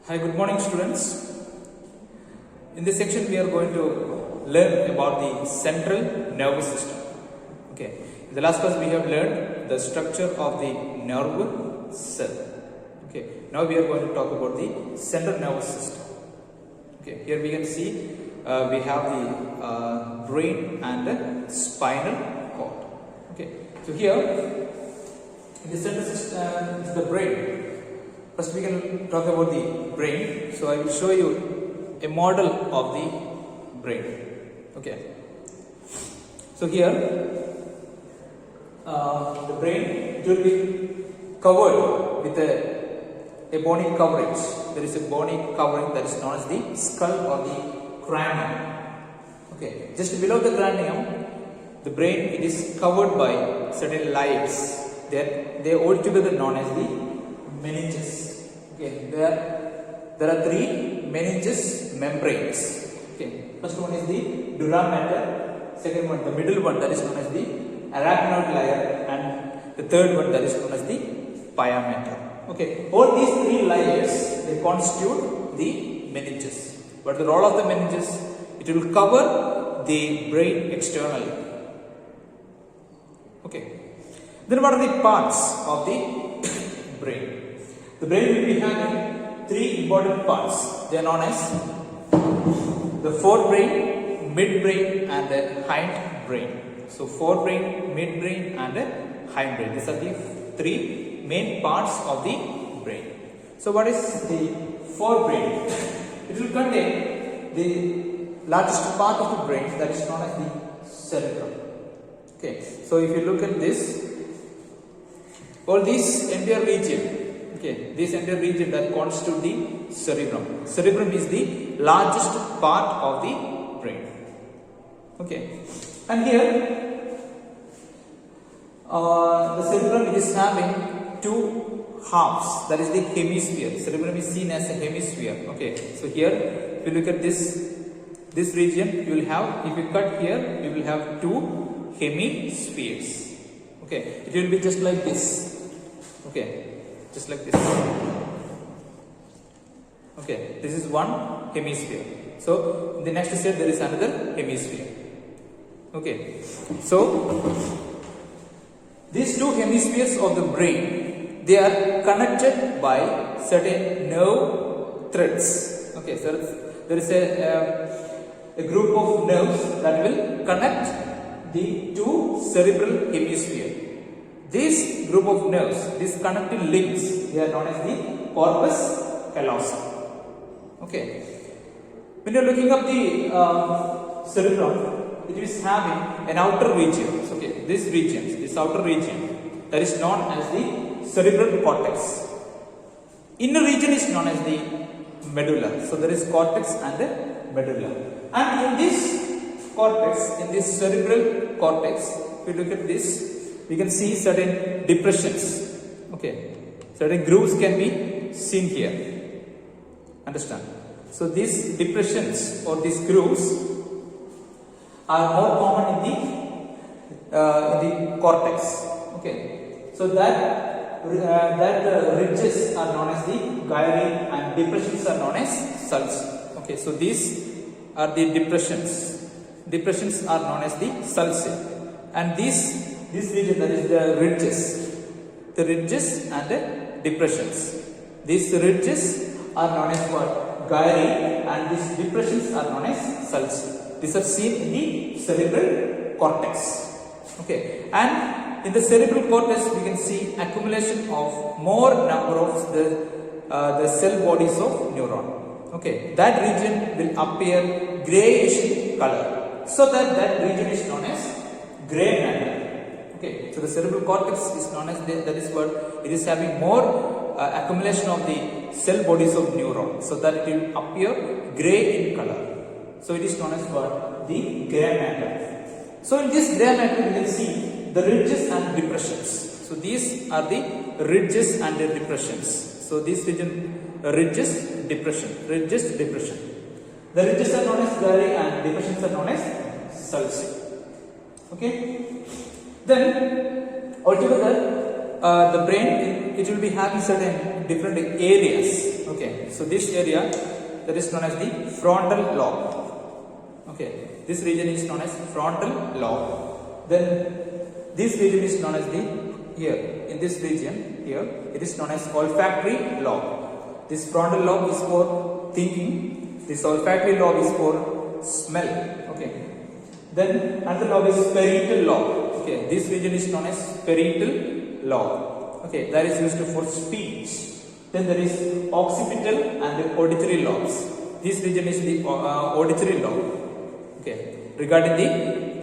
Hi, good morning students. In this section we are going to learn about the central nervous system. Okay. In the last class we have learned the structure of the nerve cell. Okay. Now we are going to talk about the central nervous system. Okay. Here we can see we have the brain and the spinal cord. Okay. So here in the central system is the brain. First we can talk about the brain. So I will show you a model of the brain. Okay. So here the brain will be covered with a bony coverage. There is a bony covering that is known as the skull or the cranium. Okay. Just below the cranium, the brain it is covered by certain layers. They are all together known as the meninges. Okay, there are three meninges membranes. Okay, first one is the dura mater, second one, the middle one that is known as the arachnoid layer, and the third one that is known as the pia mater. Okay, all these three layers they constitute the meninges. But the role of the meninges, it will cover the brain externally. Okay, then what are the parts of the brain? The brain will be having three important parts. They are known as the forebrain, midbrain, and the hindbrain. So forebrain, midbrain, and the hindbrain. These are the three main parts of the brain. So what is the forebrain? It will contain the largest part of the brain, that is known as the cerebrum. Okay. So if you look at this, all this entire region. Okay, this entire region that constitutes the cerebrum. Cerebrum is the largest part of the brain. Okay, and here the cerebrum is having two halves. That is the hemisphere. Cerebrum is seen as a hemisphere. Okay, so here if you look at this region, you will have, if you cut here, you will have two hemispheres. Okay, it will be just like this. Okay. Just like this. Okay, this is one hemisphere. So in the next step there is another hemisphere. Okay, so these two hemispheres of the brain, they are connected by certain nerve threads. Okay, so there is a group of nerves that will connect the two cerebral hemispheres. This group of nerves, these connective links, they are known as the corpus callosum. Okay. When you are looking up the cerebrum, it is having an outer region. Okay, this outer region, that is known as the cerebral cortex. Inner region is known as the medulla. So there is cortex and the medulla. And in this cortex, in this cerebral cortex, if you look at this, we can see certain depressions. Okay, certain grooves can be seen here. Understand? So these depressions or these grooves are more common in the cortex. Okay, so that ridges are known as the gyri and depressions are known as sulci. Okay, so these are the depressions. Depressions are known as the sulci, and this region, that is the ridges and the depressions. These ridges are known as what? Gyri, and these depressions are known as sulci. These are seen in the cerebral cortex. Okay, and in the cerebral cortex we can see accumulation of more number of the cell bodies of neuron. Okay, that region will appear grayish color, so that region is known as gray matter. Okay, so the cerebral cortex is known as that is what it is having more accumulation of the cell bodies of neuron, so that it will appear gray in color. So it is known as what? The gray matter. So in this gray matter we will see the ridges and depressions. So these are the ridges and the depressions. So this region ridges, depression. The ridges are known as gyri and depressions are known as sulci. Okay. Then altogether the brain it will be having certain different areas. okay, so this area that is known as the frontal lobe. Okay, this region is known as frontal lobe. Then this region is known as the, here in this region here it is known as olfactory lobe. This frontal lobe is for thinking, this olfactory lobe is for smell. Okay, then another lobe is parietal lobe. Okay, this region is known as parietal lobe. Okay, that is used for speech. Then there is occipital and the auditory lobes. This region is the auditory lobe. Okay, regarding the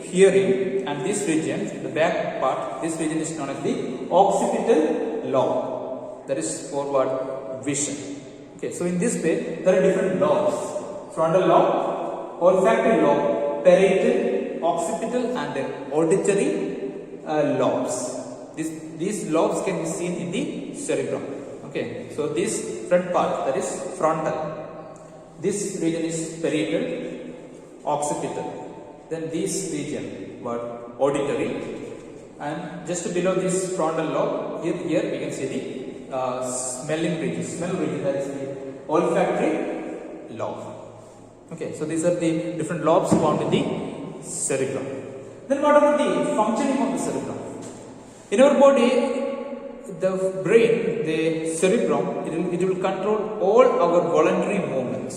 hearing, and this region, the back part, this region is known as the occipital lobe. That is for what? Vision. Okay, so in this way there are different lobes: frontal lobe, olfactory lobe, parietal, occipital, and auditory lobes. These lobes can be seen in the cerebrum. Okay, so this front part, that is frontal. This region is parietal, occipital. Then this region, what? Auditory. And just below this frontal lobe, here we can see the smelling region. Smell region, that is the olfactory lobe. Okay, so these are the different lobes found in the cerebrum. Then what about the functioning of the cerebrum? In our body, the brain, the cerebrum, it will control all our voluntary movements.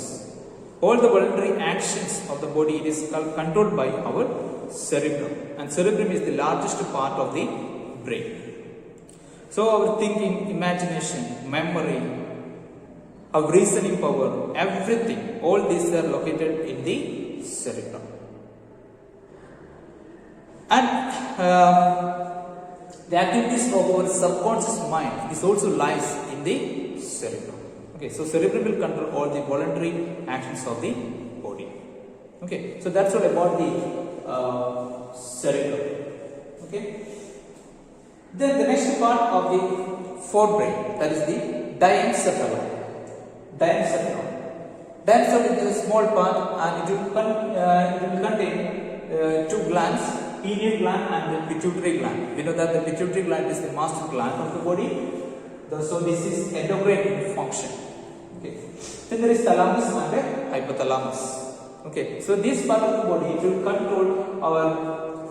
All the voluntary actions of the body, it is controlled by our cerebrum. And cerebrum is the largest part of the brain. So our thinking, imagination, memory, our reasoning power, everything, all these are located in the cerebrum. And the activities of our subconscious mind, this also lies in the cerebrum. Okay, so cerebrum will control all the voluntary actions of the body. Okay, so that's all about the cerebrum. Okay, then the next part of the forebrain, that is the diencephalon. Diencephalon is a small part, and it will contain two glands, pineal gland and the pituitary gland. We know that the pituitary gland is the master gland of the body. So this is endocrine function. Okay. Then there is thalamus and hypothalamus. Okay. So this part of the body, it will control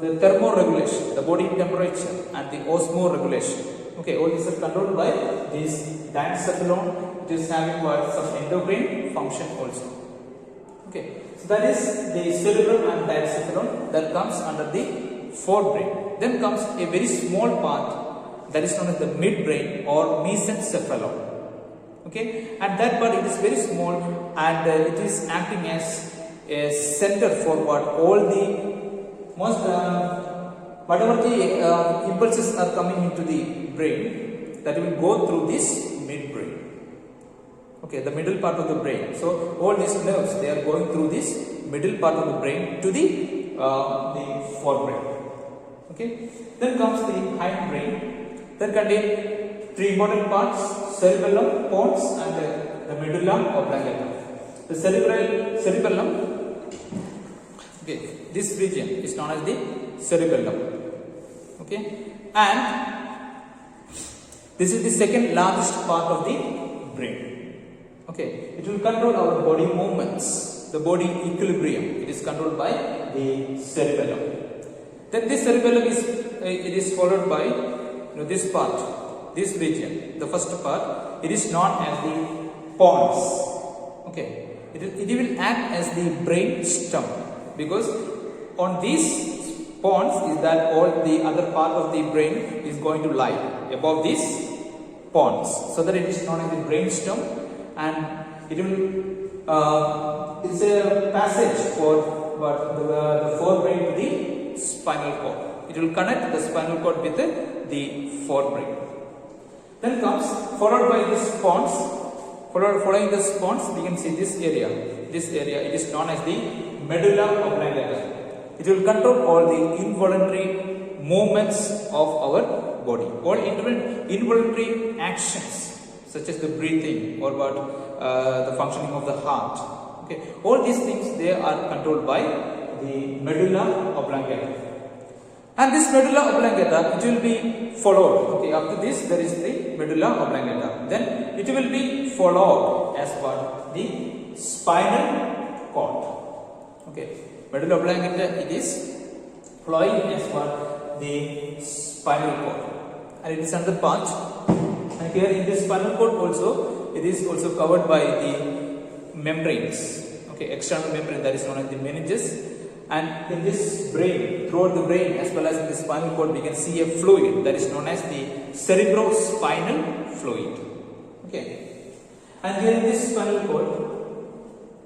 the thermoregulation, the body temperature, and the osmoregulation. Okay. All these are controlled by this diencephalon. It is having some endocrine function also. Okay. So that is the cerebrum and diencephalon that comes under the forebrain. Then comes a very small part that is known as the midbrain or mesencephalon. Okay, and that part, it is very small, and it is acting as a center for what? All the most whatever the impulses are coming into the brain, that will go through this midbrain. Okay, the middle part of the brain. So all these nerves, they are going through this middle part of the brain to the forebrain. Okay, then comes the hindbrain. That contain three important parts: cerebellum, pons, and the medulla oblongata. The cerebellum. Okay, this region is known as the cerebellum. Okay, and this is the second largest part of the brain. Okay, it will control our body movements, the body equilibrium. It is controlled by the cerebellum. Then this cerebellum is followed by this part, this region, the first part. It is known as the pons. Okay, it will act as the brain stem, because on these pons is that all the other part of the brain is going to lie above these pons, so that it is known as the brain stem. And it will it's a passage for what the forebrain to the spinal cord. It will connect the spinal cord with the forebrain. Then comes followed by this pons. Following this pons, we can see this area. This area, it is known as the medulla oblongata. It will control all the involuntary movements of our body, all involuntary actions, such as the breathing or the functioning of the heart. Okay, all these things, they are controlled by the medulla oblongata. And this medulla oblongata, it will be followed. Okay, after this there is the medulla oblongata. Then it will be followed what? The spinal cord. Okay, medulla oblongata it is flowing as what? The spinal cord, and it is another part. And here in this spinal cord also, it is also covered by the membranes. Okay, external membrane that is known as the meninges. And in this brain, throughout the brain as well as in the spinal cord, we can see a fluid that is known as the cerebrospinal fluid. Okay, and here in this spinal cord,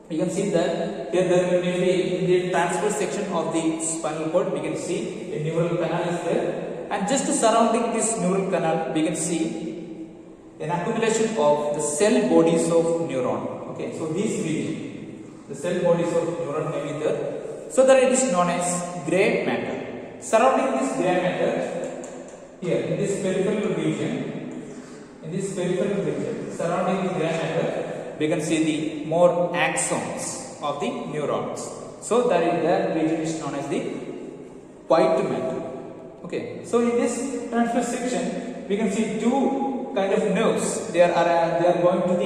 we can see that here there will be in the transverse section of the spinal cord, we can see a neural canal is there, and just surrounding this neural canal, we can see an accumulation of the cell bodies of neuron. Okay, so these region, the cell bodies of neuron may be there, so that it is known as gray matter. Surrounding this gray matter, here in this peripheral region, surrounding the gray matter, we can see the more axons of the neurons. So that region is known as the white matter. Okay, so in this transverse section, we can see two kind of nerves. They are going to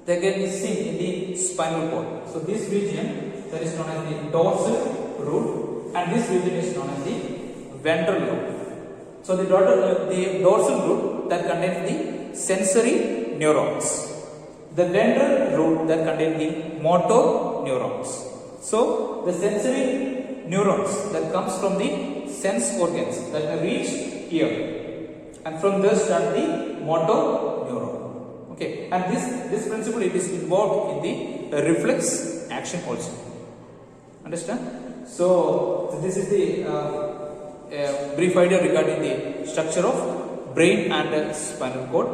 they can be seen in the spinal cord. So this region that is known as the dorsal root, and this region is known as the ventral root. So the dorsal root that contains the sensory neurons, the ventral root that contains the motor neurons. So the sensory neurons that comes from the sense organs that may reach here, and from there start the motor neuron. Okay, and this principle it is involved in the reflex action also. Understand? So this is the brief idea regarding the structure of brain and spinal cord.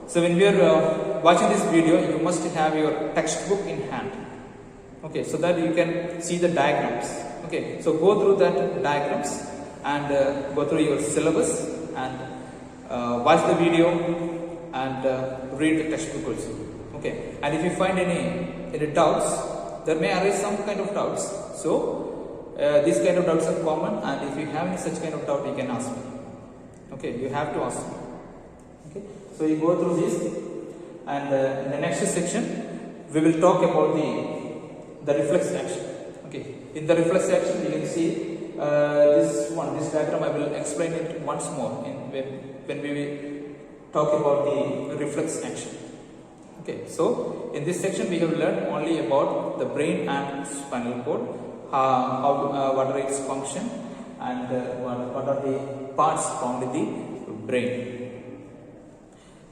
So when we are watching this video, you must have your textbook in hand. Okay, so that you can see the diagrams. Okay, so go through that diagrams and go through your syllabus and watch the video and read the textbook also. Okay, and if you find any doubts, there may arise some kind of doubts. So these kind of doubts are common, and if you have any such kind of doubt, you can ask me. Okay, you have to ask me. Okay, so you go through this, and in the next section we will talk about the reflex action. Okay, in the reflex action you can see this diagram. I will explain it once more when we will talk about the reflex action. Okay, so in this section we have learned only about the brain and spinal cord, what are its function, and what are the parts found in the brain.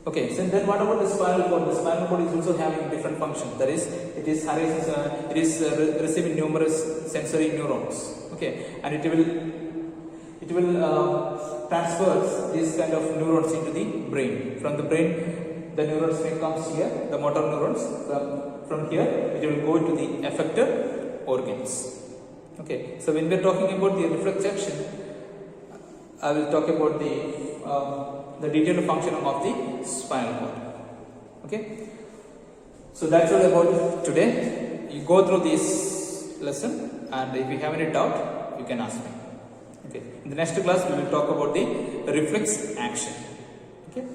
Okay, so then what about the spinal cord? The spinal cord is also having different functions. That is, it is receiving numerous sensory neurons. Okay, and it will transfer these kind of neurons into the brain. From the brain, the neurons may come here, the motor neurons. From here, it will go into the effector organs. Okay, so when we are talking about the reflex action, I will talk about the detailed function of the spinal cord. Okay, so that's all about today. You go through this lesson, and if you have any doubt, you can ask me. Okay, in the next class we will talk about the reflex action. Okay.